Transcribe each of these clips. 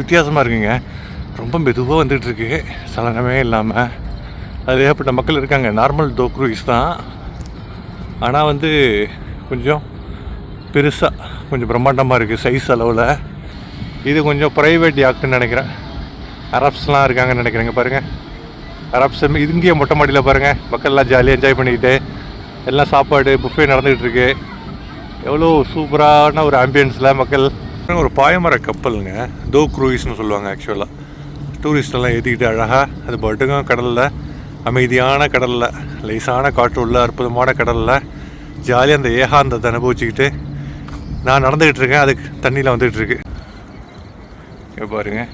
வித்தியாசமாக இருக்குங்க. ரொம்ப மெதுவாக வந்துகிட்ருக்கு, சலனமே இல்லாமல். அது ஏற்பட்ட மக்கள் இருக்காங்க. நார்மல் தோ க்ரூயிஸ் தான், ஆனால் வந்து கொஞ்சம் பெருசாக கொஞ்சம் பிரம்மாண்டமாக இருக்குது சைஸ் அளவில். இது கொஞ்சம் ப்ரைவேட் யாக்ட்டுன்னு நினைக்கிறேன். அரப்ஸ்லாம் இருக்காங்கன்னு நினைக்கிறேங்க. பாருங்கள், அரப்ஸ் இங்கேயே மொட்டை மாடியில் பாருங்கள், மக்கள்லாம் ஜாலியாக என்ஜாய் பண்ணிக்கிட்டு எல்லாம் சாப்பாடு புஃபே நடந்துகிட்ருக்கு. எவ்வளோ சூப்பரான ஒரு ஆம்பியன்ஸில் மக்கள். ஒரு பாயமர கப்பலுங்க, தோ க்ரூயிஸ்னு சொல்லுவாங்க. ஆக்சுவலாக டூரிஸ்டெல்லாம் ஏற்றிக்கிட்டு அழகாக அது பாட்டுக்கும் கடலில், அமைதியான கடலில், லேசான காற்று உள்ள அற்புதமான கடலில் ஜாலியாக அந்த ஏகாந்தத்தை அனுபவிச்சுக்கிட்டு நான் நடந்துக்கிட்டு இருக்கேன். அதுக்கு தண்ணியில் வந்துகிட்ருக்கு. இங்கே பாருங்கள்,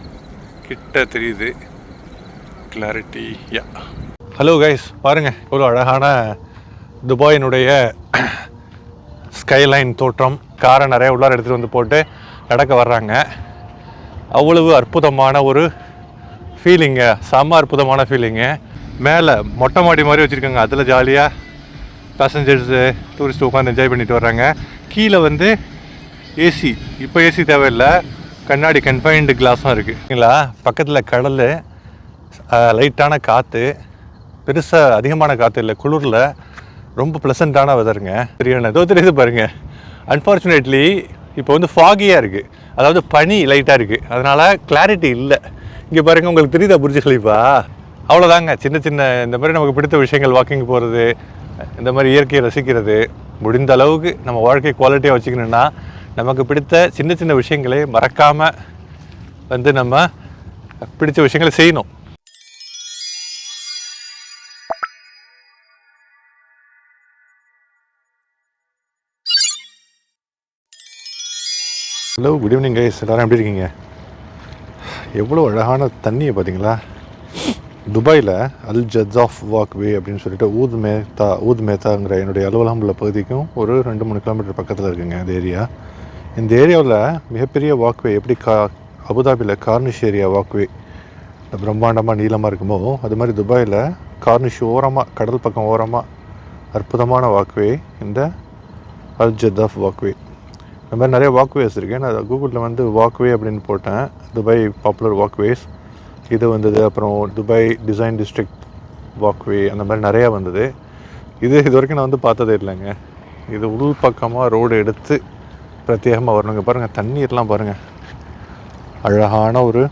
கிட்ட தெரியுது கிளாரிட்டி. யா, ஹலோ கைஸ், பாருங்கள் எவ்வளோ அழகான துபாயினுடைய ஸ்கைலைன் தோற்றம். காரை நிறைய உள்ளார எடுத்துகிட்டு வந்து போட்டு நடக்க வர்றாங்க. அவ்வளவு அற்புதமான ஒரு ஃபீலிங்கு, செம்ம அற்புதமான ஃபீலிங்கு. மேலே மொட்டை மாடி மாதிரி வச்சுருக்காங்க, அதில் ஜாலியாக பேசஞ்சர்ஸு டூரிஸ்ட்டு உட்காந்து என்ஜாய் பண்ணிட்டு வர்றாங்க. கீழே வந்து ஏசி, இப்போ ஏசி தேவையில்லை, கண்ணாடி கன்ஃபைன்டு கிளாஸும் இருக்குங்களா. பக்கத்தில் கடல், லைட்டான காற்று, பெருசாக அதிகமான காற்று இல்லை, குளிரில் ரொம்ப ப்ளசண்ட்டான வெதருங்க. சரியான ஏதோ தெரியுது பாருங்கள். அன்ஃபார்ச்சுனேட்லி இப்போ வந்து ஃபாகியாக இருக்குது, அதாவது பனி லைட்டாக இருக்குது, அதனால் கிளாரிட்டி இல்லை. இங்கே பாருங்கள், உங்களுக்கு தெரியுதா புர்ஜ் கலீஃபா? அவ்வளோதாங்க. சின்ன சின்ன இந்த மாதிரி நமக்கு பிடித்த விஷயங்கள், வாக்கிங் போகிறது, இந்த மாதிரி இயற்கையை ரசிக்கிறது, முடிந்த அளவுக்கு நம்ம வாழ்க்கை குவாலிட்டியாக வச்சுக்கணுன்னா நமக்கு பிடித்த சின்ன சின்ன விஷயங்களை மறக்காமல் வந்து நம்ம பிடிச்ச விஷயங்களை செய்யணும். ஹலோ, குட் ஈவினிங் கைஸ், எல்லோரும் எப்படி இருக்கீங்க? எவ்வளோ அழகான தண்ணியை பார்த்தீங்களா? துபாயில் அல் ஜத்தாஃப் வாக்வே அப்படின்னு சொல்லிட்டு ஊத் மேத்தாங்கிற என்னுடைய அலுவலகம் உள்ள பகுதிக்கும் ஒரு 2-3 கிலோமீட்டர் பக்கத்தில் இருக்குங்க இந்த ஏரியா. இந்த ஏரியாவில் மிகப்பெரிய வாக்வே, எப்படி அபுதாபியில் கார்னிஷ் ஏரியா வாக்வே பிரம்மாண்டமாக நீளமாக இருக்குமோ, அது மாதிரி துபாயில் கார்னிஷ் ஓரமாக, கடல் பக்கம் ஓரமாக அற்புதமான வாக்வே இந்த அல் ஜத்தாஃப் வாக்வே. இந்த மாதிரி நிறைய வாக்வேஸ் இருக்குது. நான் கூகுளில் வந்து வாக்வே அப்படின்னு போட்டேன், துபாய் பாப்புலர் வாக்வேஸ், இது வந்தது. அப்புறம் துபாய் டிசைன் டிஸ்ட்ரிக்ட் வாக்வே, அந்த மாதிரி நிறையா வந்தது. இது வரைக்கும் நான் வந்து பார்த்ததே இல்லைங்க. இது உள் பக்கமாக ரோடு எடுத்து பிரத்யேகமாக வரணுங்க. பாருங்கள், தண்ணீர்லாம் பாருங்கள், அழகான ஒரு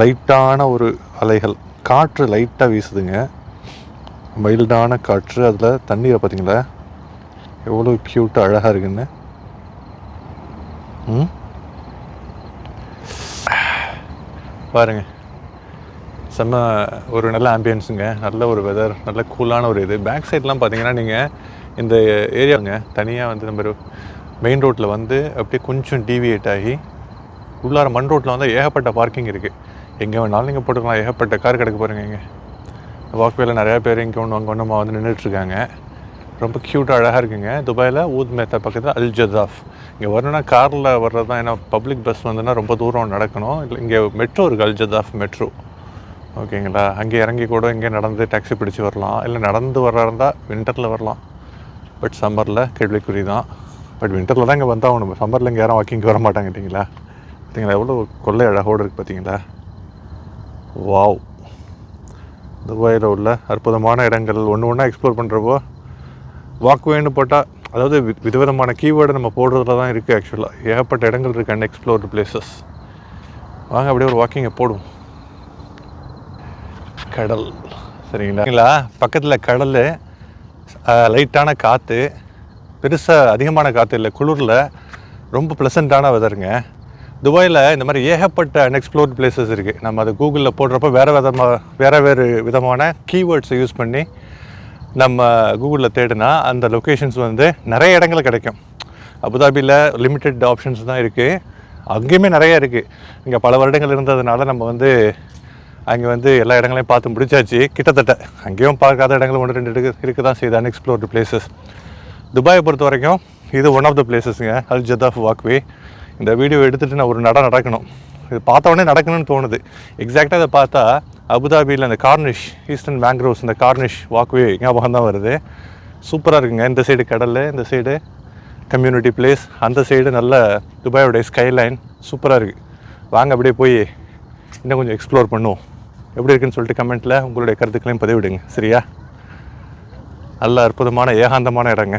லைட்டான ஒரு அலைகள், காற்று லைட்டாக வீசுதுங்க, மைல்டான காற்று. அதில் தண்ணீரை பார்த்தீங்களா எவ்வளோ க்யூட்டாக அழகாக இருக்குன்னு. பாருங்கள், செம்ம ஒரு நல்ல ஆம்பியன்ஸுங்க, நல்ல ஒரு வெதர், நல்ல கூலான ஒரு இது. பேக் சைட்லாம் பார்த்தீங்கன்னா நீங்கள் இந்த ஏரியாவுங்க தனியாக வந்து நம்ம மெயின் ரோட்டில் வந்து அப்படியே கொஞ்சம் டீவியேட் ஆகி உள்ளார மண் ரோட்டில் வந்து ஏகப்பட்ட பார்க்கிங் இருக்குது. எங்கே வேணாலும் நீங்கள் போட்டுக்கலாம், ஏகப்பட்ட கார் கிடக்கு பாருங்கள். இங்கே வாக்வேல நிறையா பேர் இங்கே அங்கே ஒன்றுமா வந்து நின்றுட்டுருக்காங்க. ரொம்ப க்யூட்டாக அழகாக இருக்குங்க. துபாயில் ஊத் மேத்தா பக்கத்தில் அல் ஜத்தாஃப். இங்கே வரணுன்னா காரில் வர்றது தான், ஏன்னா பப்ளிக் பஸ் வந்துன்னா ரொம்ப தூரம் நடக்கணும். இல்லை, இங்கே மெட்ரோ இருக்குது, அல் ஜத்தாஃப் மெட்ரோ. ஓகேங்களா, அங்கே இறங்கி கூட இங்கே நடந்து டாக்ஸி பிடிச்சி வரலாம், இல்லை நடந்து வர்றா இருந்தால் வின்டரில் வரலாம். பட் சம்மரில் கேள்விக்குறி தான். பட் வின்டரில் தான் இங்கே வந்தாகணும். சம்மரில் இங்கே யாரும் வாக்கிங்க்கு வர மாட்டாங்கிட்டீங்களா? பார்த்தீங்களா எவ்வளோ கொள்ளை அழகோடு இருக்குது பார்த்தீங்களா? வாவ், துபாயில் உள்ள அற்புதமான இடங்கள் ஒன்று ஒன்றா எக்ஸ்ப்ளோர் பண்ணுறப்போ வாக்வேன்னு போட்டால், அதாவது விதவிதமான கீவேர்டு நம்ம போடுறதுல தான் இருக்குது. ஆக்சுவலாக ஏகப்பட்ட இடங்கள் இருக்குது, அன்எக்ஸ்ப்ளோர்டு பிளேசஸ். வாங்க அப்படியே ஒரு வாக்கிங்கை போடுவோம். கடல், சரிங்களா, பக்கத்தில் கடல், லைட்டான காற்று, பெருசாக அதிகமான காற்று இல்லை, குளிரில் ரொம்ப ப்ளசண்ட்டான வெதருங்க. துபாயில் இந்த மாதிரி ஏகப்பட்ட அன்எக்ஸ்ப்ளோர்டு பிளேசஸ் இருக்குது. நம்ம அதை கூகுளில் போடுறப்போ வேறு விதமான கீவேர்ட்ஸை யூஸ் பண்ணி நம்ம கூகுளில் தேடினா அந்த லொக்கேஷன்ஸ் வந்து நிறைய இடங்கள் கிடைக்கும். அபுதாபியில் லிமிட்டட் ஆப்ஷன்ஸ் தான் இருக்குது, அங்கேயுமே நிறையா இருக்குது. இங்கே பல வருடங்கள் இருந்ததுனால நம்ம வந்து அங்கே வந்து எல்லா இடங்களையும் பார்த்து முடிச்சாச்சு. கிட்டத்தட்ட அங்கேயும் பார்க்காத இடங்கள் 1-2 இருக்குது தான் செய்யுது அன்எக்ஸ்ப்ளோர்டு பிளேசஸ். துபாயை பொறுத்த வரைக்கும் இது ஒன் ஆஃப் த பிளேசஸ்ங்க, அல் ஜத்தாஃப் வாக்வே. இந்த வீடியோ எடுத்துகிட்டு நான் ஒரு நடக்கணும், இது பார்த்த உடனே நடக்கணும்னு தோணுது. எக்ஸாக்டாக இதை பார்த்தா அபுதாபியில் அந்த கார்னிஷ், ஈஸ்டர்ன் மேங்க்ரோவ்ஸ், இந்த கார்னிஷ் வாக்வே ஞாபகம் தான் வருது. சூப்பராக இருக்குங்க. இந்த சைடு கடல், இந்த சைடு கம்யூனிட்டி பிளேஸ், அந்த சைடு நல்ல துபாயோடைய ஸ்கைலைன், சூப்பராக இருக்குது. வாங்க அப்படியே போய் இன்னும் கொஞ்சம் எக்ஸ்ப்ளோர் பண்ணுவோம். எப்படி இருக்குன்னு சொல்லிட்டு கமெண்ட்டில் உங்களுடைய கருத்துக்களையும் பதிவிடுங்க. சரியா? நல்ல அற்புதமான ஏகாந்தமான இடங்க.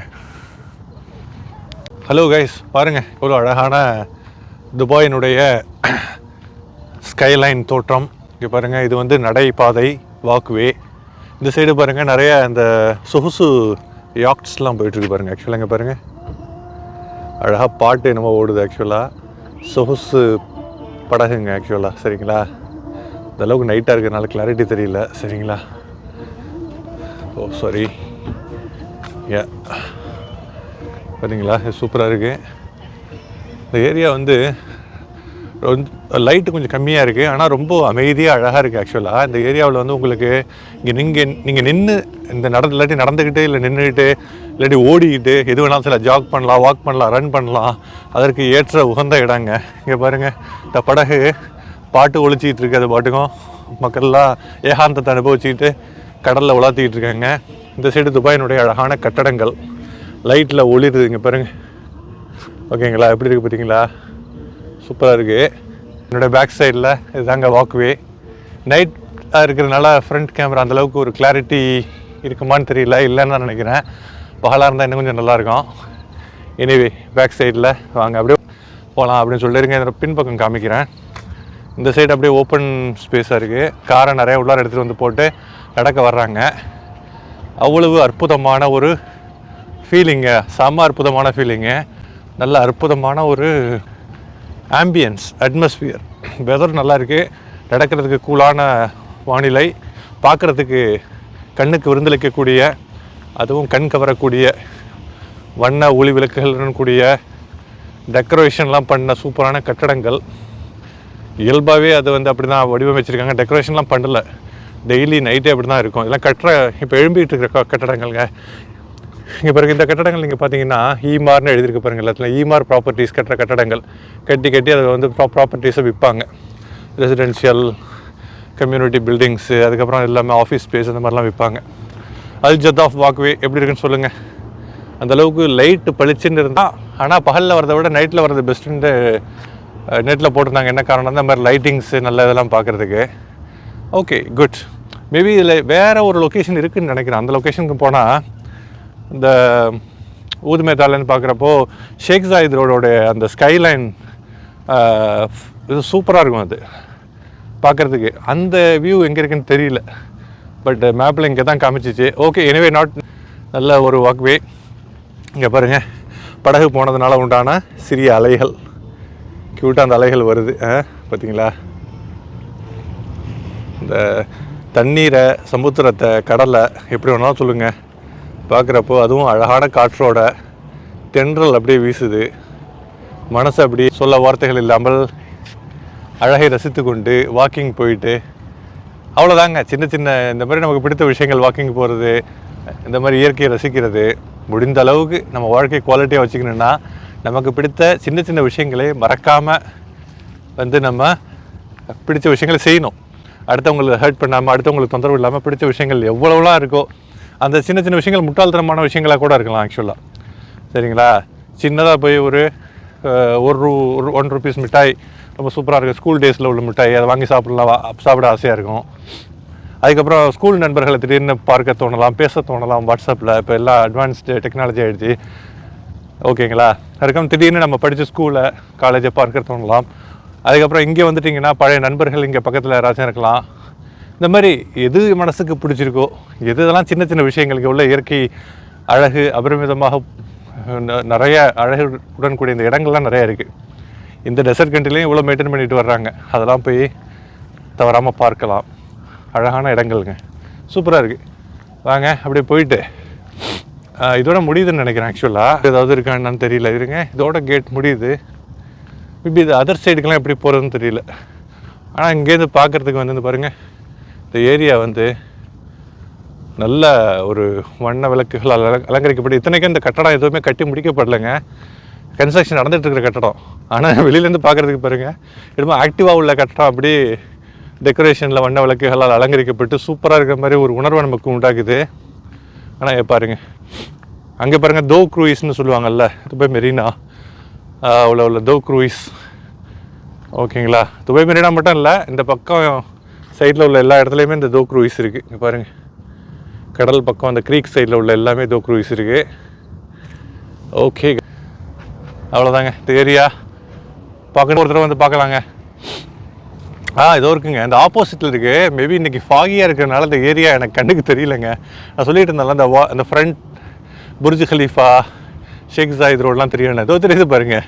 ஹலோ கைஸ், பாருங்கள் எவ்வளோ அழகான துபாயினுடைய ஸ்கைலைன் தோற்றம். இங்கே பாருங்கள், இது வந்து நடைபாதை, வாக்வே. இந்த சைடு பாருங்கள் நிறைய இந்த சொகுசு யாக்ட்ஸ்லாம் போயிட்டுருக்கு பாருங்கள். ஆக்சுவலாக இங்கே பாருங்கள் அழகாக பாட்டு என்னமோ ஓடுது. ஆக்சுவலாக சொகுசு படகுங்க ஆக்சுவலாக. சரிங்களா? இந்த அளவுக்கு நைட்டாக இருக்கிறதுனால கிளாரிட்டி தெரியல. சரிங்களா? ஓ சாரி. ஏ பார்த்தீங்களா, சூப்பராக இருக்குது. இந்த ஏரியா வந்து லைட்டு கொஞ்சம் கம்மியாக இருக்குது, ஆனால் ரொம்ப அமைதியாக அழகாக இருக்குது. ஆக்சுவலாக இந்த ஏரியாவில் வந்து உங்களுக்கு நீங்கள் நின்று இந்த இல்லாட்டி நடந்துக்கிட்டு இல்லை நின்றுக்கிட்டு இல்லாட்டி ஓடிக்கிட்டு எது வேணாலும் சில ஜாக் பண்ணலாம், வாக் பண்ணலாம், ரன் பண்ணலாம். அதற்கு ஏற்ற உகந்த இடங்க. இங்கே பாருங்கள், இந்த படகு பாட்டு ஒழிச்சிக்கிட்டு இருக்குது. அது பாட்டுக்கும் மக்கள்லாம் ஏகாந்தத்தை அனுபவிச்சுக்கிட்டு கடலில் உலாத்திக்கிட்டு இருக்காங்க. இந்த சைடு துபாயினுடைய அழகான கட்டடங்கள் லைட்டில் ஒளிருது. இங்கே பாருங்கள். ஓகேங்களா? எப்படி இருக்குது பார்த்தீங்களா? சூப்பராக இருக்குது. என்னோடய பேக் சைடில் இதுதாங்க வாக்வே. நைட்டாக இருக்கிறதுனால ஃப்ரண்ட் கேமரா அந்தளவுக்கு ஒரு கிளாரிட்டி இருக்குமான்னு தெரியல, இல்லைன்னு தான் நினைக்கிறேன். பகலாக இருந்தால் இன்னும் கொஞ்சம் நல்லாயிருக்கும். எனிவே பேக் சைடில் வாங்க அப்படியே போகலாம் அப்படின்னு சொல்லிருங்க. என்னோட பின்பக்கம் காமிக்கிறேன். இந்த சைடு அப்படியே ஓப்பன் ஸ்பேஸாக இருக்குது. காரை நிறைய உள்ளார எடுத்துகிட்டு வந்து போட்டு நடக்க வர்றாங்க. அவ்வளவு அற்புதமான ஒரு ஃபீலிங்கு, செம்ம அற்புதமான ஃபீலிங்கு. நல்ல அற்புதமான ஒரு ஆம்பியன்ஸ், அட்மாஸ்பியர். வெதர் நல்லா இருக்குது. நடக்கிறதுக்கு கூலான வானிலை, பார்க்குறதுக்கு கண்ணுக்கு விருந்தளிக்கக்கூடிய, அதுவும் கண் கவரக்கூடிய வண்ண ஒளி விளக்குகளுடன் கூடிய டெக்கரேஷன்லாம் பண்ண சூப்பரான கட்டடங்கள். இயல்பாகவே அது வந்து அப்படி தான் வடிவமைச்சிருக்காங்க. டெக்கரேஷன்லாம் பண்ணலை, டெய்லி நைட்டே அப்படி தான் இருக்கும். இதெல்லாம் இப்போ எழும்பிட்டு இருக்கிற கட்டடங்கள்ங்க. இங்கே பாருங்கள், இந்த கட்டடங்கள் நீங்கள் பார்த்தீங்கன்னா ஈமார்னு எழுதியிருக்க பாருங்கள். எல்லாத்துல ஈமார் ப்ராப்பர்ட்டிஸ் கட்டுற கட்டடங்கள். கட்டி அதை வந்து ப்ராப்பர்ட்டிஸை விற்பாங்க. ரெசிடென்ஷியல், கம்யூனிட்டி பில்டிங்ஸு, அதுக்கப்புறம் எல்லாமே ஆஃபீஸ் ஸ்பேஸ் அந்த மாதிரிலாம் விற்பாங்க. அல் ஜத்தாஃப் வாக்வே எப்படி இருக்குன்னு சொல்லுங்கள். அந்தளவுக்கு லைட்டு பளிச்சுன்னு இருந்தால், ஆனால் பகலில் வரதை விட நைட்டில் வரது பெஸ்ட்டுன்ட்டு நெட்டில் போட்டிருந்தாங்க. என்ன காரணம்? இந்த மாதிரி லைட்டிங்ஸு நல்ல இதெல்லாம் பார்க்குறதுக்கு. Okay, good. மேபி இதில் வேறு ஒரு லொக்கேஷன் இருக்குதுன்னு நினைக்கிறேன். அந்த லொக்கேஷனுக்கு போனால் இந்த ஊதுமேத்தாலேருந்து பார்க்குறப்போ ஷேக் ஜாயித் ரோடோடைய அந்த ஸ்கைலைன் இது சூப்பராக இருக்கும். அது பார்க்குறதுக்கு அந்த வியூ எங்கே இருக்குன்னு தெரியல, பட் மேப்பில் இங்கே தான் காமிச்சிச்சு. ஓகே, எனிவே நாட் நல்ல ஒரு வாக்வே. இங்கே பாருங்கள், படகு போனதுனால உண்டான சிறிய அலைகள், க்யூட்டாக அந்த அலைகள் வருது. பார்த்தீங்களா? இந்த தண்ணீரை, சமுத்திரத்தை, கடலை எப்படி வேணாலும் சொல்லுங்கள், பார்க்குறப்போ அதுவும் அழகான காற்றோட தென்றல் அப்படியே வீசுது. மனசு அப்படி சொல்ல வார்த்தைகள் இல்லாமல் அழகை ரசித்து கொண்டு வாக்கிங் போயிட்டு, அவ்வளோதாங்க. சின்ன சின்ன இந்த மாதிரி நமக்கு பிடித்த விஷயங்கள், வாக்கிங் போகிறது, இந்த மாதிரி இயற்கையை ரசிக்கிறது. முடிந்த அளவுக்கு நம்ம வாழ்க்கை குவாலிட்டியாக வச்சுக்கணுன்னா நமக்கு பிடித்த சின்ன சின்ன விஷயங்களை மறக்காமல் வந்து நம்ம பிடிச்ச விஷயங்களை செய்யணும். அடுத்தவங்களுக்கு ஹர்ட் பண்ணாமல், அடுத்தவங்களுக்கு தொந்தரவு இல்லாமல் பிடிச்ச விஷயங்கள் எவ்வளோலாம் இருக்கோ, அந்த சின்ன சின்ன விஷயங்கள் முட்டாள்தனமான விஷயங்களாக கூட இருக்கலாம் ஆக்சுவலாக. சரிங்களா? சின்னதாக போய் ஒரு ₹1 மிட்டாய் ரொம்ப சூப்பராக இருக்குது, ஸ்கூல் டேஸில் உள்ள மிட்டாய், அதை வாங்கி சாப்பிட ஆசையாக இருக்கும். அதுக்கப்புறம் ஸ்கூல் நண்பர்களை திடீர்னு பார்க்க தோணலாம், பேச தோணலாம் வாட்ஸ்அப்பில். இப்போ எல்லாம் அட்வான்ஸ்டு டெக்னாலஜி ஆகிடுச்சு. ஓகேங்களா? அதுக்கப்புறம் திடீர்னு நம்ம படித்த ஸ்கூலை, காலேஜை பார்க்க தோணலாம். அதுக்கப்புறம் இங்கே வந்துட்டிங்கன்னா பழைய நண்பர்கள் இங்கே பக்கத்தில் யாராச்சும் இருக்கலாம். இந்த மாதிரி எது மனசுக்கு பிடிச்சிருக்கோ, இதெல்லாம் சின்ன சின்ன விஷயங்களுக்கு உள்ள இயற்கை அழகு அபரிமிதமாக நிறைய அழகுடன் கூடிய இந்த இடங்கள்லாம் நிறையா இருக்குது. இந்த டெசர்ட் கண்ட்ரிலையும் இவ்வளோ மெயின்டைன் பண்ணிட்டு வர்றாங்க. அதெல்லாம் போய் தவறாமல் பார்க்கலாம். அழகான இடங்கள்ங்க, சூப்பராக இருக்குது. வாங்க அப்படியே போயிட்டு இதோட முடியுதுன்னு நினைக்கிறேன். ஆக்சுவலாக ஏதாவது இருக்கான்னு தெரியல. இருங்க, இதோட கேட் முடியுது. மேபி இது அதர் சைடுக்கெலாம் எப்படி போகிறதுன்னு தெரியல. ஆனால் இங்கேருந்து பார்க்குறதுக்கு வந்து பாருங்கள், இந்த ஏரியா வந்து நல்ல ஒரு வண்ண விளக்குகள் அலங்கரிக்கப்பட்டு, இத்தனைக்கும் இந்த கட்டடம் எதுவுமே கட்டி முடிக்கப்படலைங்க, கன்ஸ்ட்ரக்ஷன் நடந்துகிட்டு இருக்கிற கட்டடம். ஆனால் வெளியிலேருந்து பார்க்குறதுக்கு பாருங்கள், ரொம்ப ஆக்டிவாக உள்ள கட்டடம். அப்படி டெக்கரேஷனில் வண்ண விளக்குகளால் அலங்கரிக்கப்பட்டு சூப்பராக இருக்கிற மாதிரி ஒரு உணர்வை நமக்கு உண்டாக்குது. ஆனால் பாருங்கள், அங்கே பாருங்கள், தோ க்ரூயிஸ்னு சொல்லுவாங்கள்ல, இது போய் மெரினா உள்ள தோ க்ரூயிஸ் ஓகேங்களா. துபாய் மெரினா மட்டும் இல்லை, இந்த பக்கம் சைடில் உள்ள எல்லா இடத்துலையுமே இந்த தோ க்ரூயிஸ் இருக்குது. இங்கே பாருங்கள், கடல் பக்கம் அந்த க்ரீக் சைடில் உள்ள எல்லாமே தோ க்ரூயிஸ் இருக்குது. ஓகே, அவ்வளோதாங்க இந்த ஏரியா. பார்க்கணும், ஒரு தடவை வந்து பார்க்கலாங்க. இதோ இருக்குங்க, இந்த ஆப்போசிட்டில் இருக்குது. மேபி இன்றைக்கி ஃபாகியாக இருக்கிறதுனால இந்த ஏரியா எனக்கு கண்ணுக்கு தெரியலைங்க. நான் சொல்லிட்டு இருந்தேன்ல, அந்த ஃப்ரண்ட் புர்ஜ் கலீஃபா, ஷேக் ஜாயித் ரோடெலாம் தெரியும். ஏதோ தெரியுது பாருங்கள்.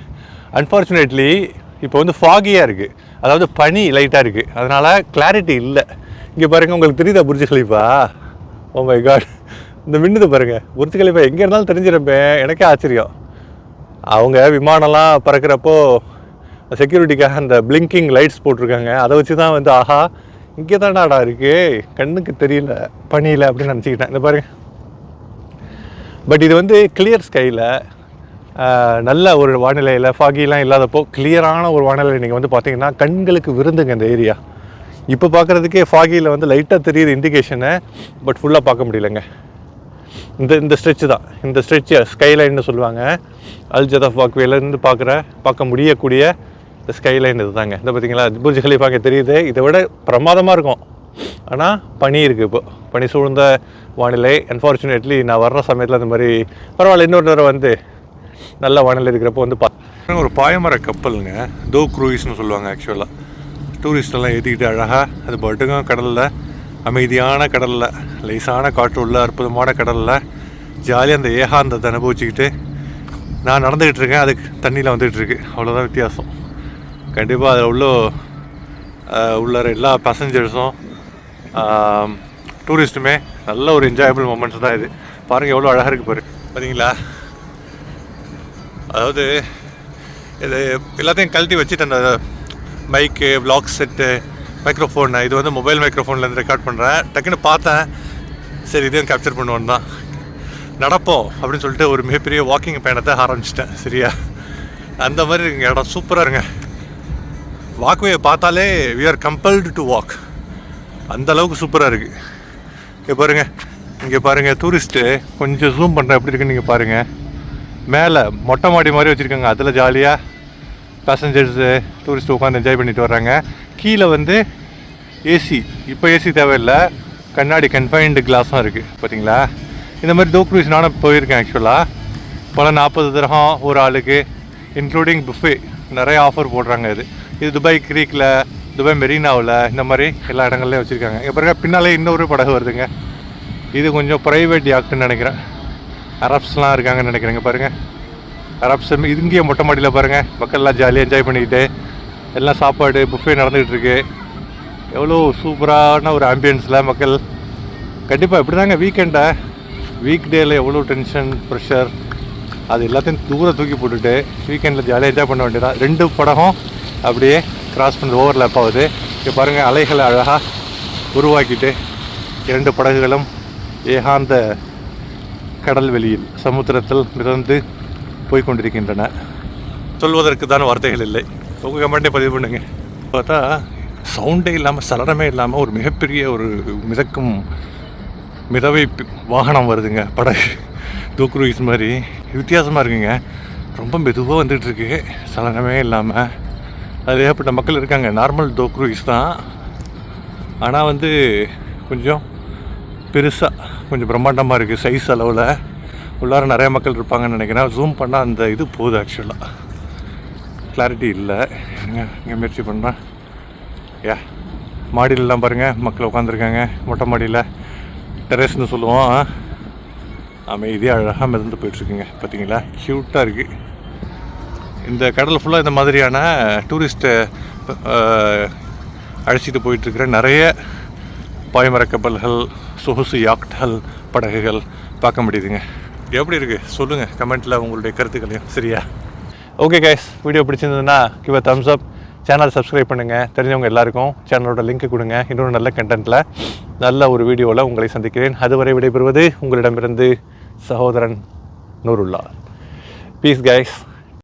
அன்ஃபார்ச்சுனேட்லி இப்போ வந்து ஃபாகியாக இருக்குது, அதாவது பனி லைட்டாக இருக்குது, அதனால் கிளாரிட்டி இல்லை. இங்கே பாருங்கள், உங்களுக்கு தெரியுதா Burj Khalifa? Oh my God, இந்த மின்னுது பாருங்கள். புர்ஜ் கலீஃபா எங்கே இருந்தாலும் தெரிஞ்சிருப்பேன். எனக்கே ஆச்சரியம். அவங்க விமானம்லாம் பறக்கிறப்போ செக்யூரிட்டிக்காக அந்த பிளிங்கிங் லைட்ஸ் போட்டிருக்காங்க. அதை வச்சு தான் வந்து ஆஹா இங்கே தான்டாடா இருக்குது, கண்ணுக்கு தெரியல பனியில் அப்படின்னு நினச்சிக்கிட்டேன். இந்த பாருங்க. பட் இது வந்து கிளியர் ஸ்கையில், நல்ல ஒரு வானிலையில், ஃபாகிலாம் இல்லாதப்போ கிளியரான ஒரு வானிலை நீங்கள் வந்து பார்த்தீங்கன்னா கண்களுக்கு விருந்துங்க இந்த ஏரியா. இப்போ பார்க்குறதுக்கே ஃபாகியில் வந்து லைட்டாக தெரியுது இண்டிகேஷனை, பட் ஃபுல்லாக பார்க்க முடியலைங்க. இந்த ஸ்ட்ரெச் தான், இந்த ஸ்ட்ரெச் ஸ்கைலைன்னு சொல்லுவாங்க. அல் ஜதஃப் வாக்வேலேருந்து பார்க்க முடியக்கூடிய இந்த ஸ்கைலைன் இது தாங்க. இந்த பார்த்தீங்களா, புர்ஜ் கலீஃபா அங்கே தெரியுது. இதை விட பிரமாதமாக இருக்கும், ஆனால் பனி இருக்குது. இப்போ பனி சூழ்ந்த வானிலை. அன்ஃபார்ச்சுனேட்லி நான் வர்ற சமயத்தில் அந்த மாதிரி பரவாயில்ல, இன்னொரு தடவை வந்து நல்ல வானிலை இருக்கிறப்போ வந்து ஒரு பாயமர கப்பலுங்க, தோ க்ரூயிஸ்னு சொல்லுவாங்க. ஆக்சுவலாக டூரிஸ்டெல்லாம் ஏற்றிக்கிட்டு அழகாக அது பாட்டுக்கும் கடலில், அமைதியான கடலில், லேசான காற்று உள்ள அற்புதமான கடலில் ஜாலியாக அந்த ஏகாந்தத்தை அனுபவிச்சுக்கிட்டு நான் நடந்துக்கிட்டு இருக்கேன். அதுக்கு தண்ணியில் வந்துகிட்ருக்கு, அவ்வளோதான் வித்தியாசம். கண்டிப்பாக அதில் உள்ள எல்லா பேசஞ்சர்ஸும் டூரிஸ்ட்டுமே நல்ல ஒரு என்ஜாயபிள் மூமெண்ட்ஸ் தான் இது. பாருங்கள் எவ்வளோ அழகாக இருக்குது பாரு, பார்த்தீங்களா? அதாவது இது எல்லாத்தையும் கழட்டி வச்சுட்டு அந்த மைக்கு, விளாக் செட்டு, மைக்ரோஃபோன், இது வந்து மொபைல் மைக்ரோஃபோன்லேருந்து ரெக்கார்ட் பண்ணுறேன். டக்குன்னு பார்த்தேன், சரி இதையும் கேப்சர் பண்ணுவோம் தான். நடப்போம் அப்படின்னு சொல்லிட்டு ஒரு மிகப்பெரிய வாக்கிங் பயணத்தை ஆரம்பிச்சிட்டேன். சரியா, அந்த மாதிரி இருக்குங்க இடம், சூப்பராக இருங்க. வாக்வே பார்த்தாலே we are compelled to walk, அந்த அளவுக்கு சூப்பராக இருக்குது. இங்கே பாருங்கள் டூரிஸ்ட்டு கொஞ்சம் ஜூம் பண்ணுறேன் எப்படி இருக்குன்னு நீங்கள் பாருங்கள். மேலே மொட்டை மாடி மாதிரி வச்சுருக்காங்க, அதில் ஜாலியாக பேசஞ்சர்ஸு டூரிஸ்ட்டு உட்காந்து என்ஜாய் பண்ணிட்டு வர்றாங்க. கீழே வந்து ஏசி, இப்போ ஏசி தேவையில்லை, கண்ணாடி கன்ஃபைன்டு கிளாஸும் இருக்குது. பார்த்தீங்களா, இந்த மாதிரி தோ க்ரூயிஸ் நானும் போயிருக்கேன். ஆக்சுவலாக பல 40 திரகம் ஒரு ஆளுக்கு, இன்க்ளூடிங் புஃபே, நிறைய ஆஃபர் போடுறாங்க. இது துபாய் க்ரீக்கில், துபாய் மெரினாவில், இந்த மாதிரி எல்லா இடங்கள்லையும் வச்சுருக்காங்க. இப்போ பாருங்க, பின்னாலே இன்னொரு படகு வருதுங்க. இது கொஞ்சம் ப்ரைவேட் யாக்ட்டுன்னு நினைக்கிறேன். அரப்ஸ்லாம் இருக்காங்கன்னு நினைக்கிறேங்க. பாருங்கள், அரப்ஸ் இது இங்கேயே மொட்டை மாடியில் பாருங்கள், மக்கள்லாம் ஜாலியாக என்ஜாய் பண்ணிக்கிட்டு எல்லாம் சாப்பாடு புஃபே நடந்துகிட்டு இருக்கு. எவ்வளோ சூப்பரான ஒரு ஆம்பியன்ஸில் மக்கள். கண்டிப்பாக இப்படி தாங்க வீக் டேயில் எவ்வளோ டென்ஷன், ப்ரெஷர், அது எல்லாத்தையும் தூக்கி போட்டுட்டு வீக்கெண்டில் ஜாலியாக என்ஜாய் பண்ண வேண்டியதான். 2 படகும் அப்படியே கிராஸ் பண்ணி ஓவர்லேப் ஆகுது. இங்கே பாருங்கள், அலைகளை அழகாக உருவாக்கிட்டு 2 படகுகளும் ஏகாந்த கடல் வெளியில், சமுத்திரத்தில் மிதந்து போய்கொண்டிருக்கின்றன. சொல்வதற்கு தான் வார்த்தைகள் இல்லை. உங்கள் கமெண்ட்டே பதிவு பண்ணுங்க. பார்த்தா சவுண்டே இல்லாமல், சலனமே இல்லாமல் ஒரு மிகப்பெரிய ஒரு மிதவை வாகனம் வருதுங்க, படகு, தோ க்ரூயிஸ் மாதிரி. வித்தியாசமாக இருக்குங்க, ரொம்ப மெதுவாக வந்துகிட்ருக்கு, சலனமே இல்லாமல். அது ஏற்பட்ட மக்கள் இருக்காங்க. நார்மல் தோ க்ரூயிஸ் தான், ஆனால் வந்து கொஞ்சம் பெருசாக, கொஞ்சம் பிரம்மாண்டமாக இருக்குது சைஸ் அளவில். உள்ளார நிறைய மக்கள் இருப்பாங்கன்னு நினைக்கிறேன். ஜூம் பண்ணால் அந்த இது போகுது, ஆக்சுவலாக கிளாரிட்டி இல்லை. இங்கே முயற்சி பண்ணுறேன். மாடியிலலாம் பாருங்கள், மக்கள் உட்காந்துருக்காங்க. மொட்டை மாடியில் டெரஸ்ன்னு சொல்லுவோம். அமைதியாக அழகாக மிதந்து போயிட்டுருக்குங்க. பார்த்தீங்களா, க்யூட்டாக இருக்குது. இந்த கடல் ஃபுல்லாக இந்த மாதிரியான டூரிஸ்ட்டை அழைச்சிட்டு போயிட்டுருக்கிற நிறைய பாய்மர கப்பல்கள், சொகுசு யாக்ட்கள், படகுகள் பார்க்க முடியுதுங்க. எப்படி இருக்குது சொல்லுங்கள் கமெண்ட்டில் உங்களுடைய கருத்துக்களையும். சரியா, ஓகே கைஸ், வீடியோ பிடிச்சிருந்ததுன்னா give a Thums up. Channel subscribe பண்ணுங்கள். தெரிஞ்சவங்க எல்லாருக்கும் சேனலோட லிங்க் கொடுங்க. இன்னொரு நல்ல கண்டென்ட்டில், நல்ல ஒரு வீடியோவில் உங்களை சந்திக்கிறேன். அதுவரை விடைபெறுவது உங்களிடமிருந்து சகோதரன் நூருல்லா. Piece guys.